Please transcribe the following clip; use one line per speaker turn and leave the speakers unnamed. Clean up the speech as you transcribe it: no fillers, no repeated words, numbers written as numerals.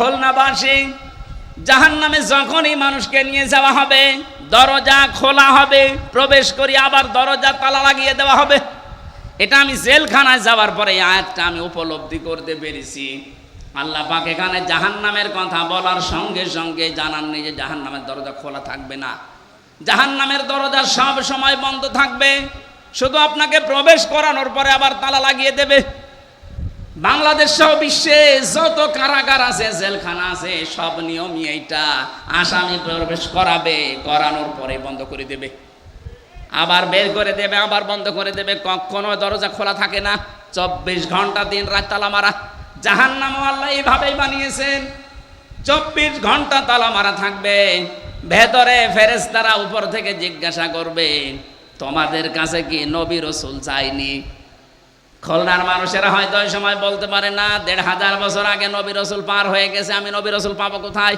খুলনাবাসী, জাহান্নামে যখনই মানুষকে নিয়ে যাওয়া হবে, দরজা খোলা হবে, প্রবেশ করি আবার দরজা তালা লাগিয়ে দেওয়া হবে। এটা আমি জেলখানায় যাওয়ার পরে এই আয়াতটা আমি উপলব্ধি করতে পেরেছি। আল্লাহ পাক এখানে জাহান্নামের কথা বলার সঙ্গে সঙ্গে জানাননি যে জাহান্নামের দরজা খোলা থাকবে না। জাহান্নামের দরজা সব সময় বন্ধ থাকবে, শুধু আপনাকে প্রবেশ করানোর পরে আবার তালা লাগিয়ে দেবে। বাংলাদেশ সহ বিশ্বে যত কারাগার আছে, জেলখানা আছে, সব নিয়মই এইটা। আসামি প্রবেশ করাবে, করানোর পরে বন্ধ করে দেবে, আবার বের করে দেবে, আবার বন্ধ করে দেবে। কখনো দরজা খোলা থাকে না, 24 ঘন্টা দিন রাত তালা মারা। জাহান্নামও আল্লাহ এইভাবেই বানিয়েছেন, 24 ঘন্টা তালা মারা থাকবে। ভেতরে ফেরেশতারা উপর থেকে জিজ্ঞাসা করবে, তোমাদের কাছে কি নবী রাসূল যায়নি? খুলনার মানুষেরা হয়তো ওই সময় বলতে পারে না, 1500 বছর আগে নবী রাসূল পার হয়ে গেছে, আমি নবী রাসূল পাবো কোথায়?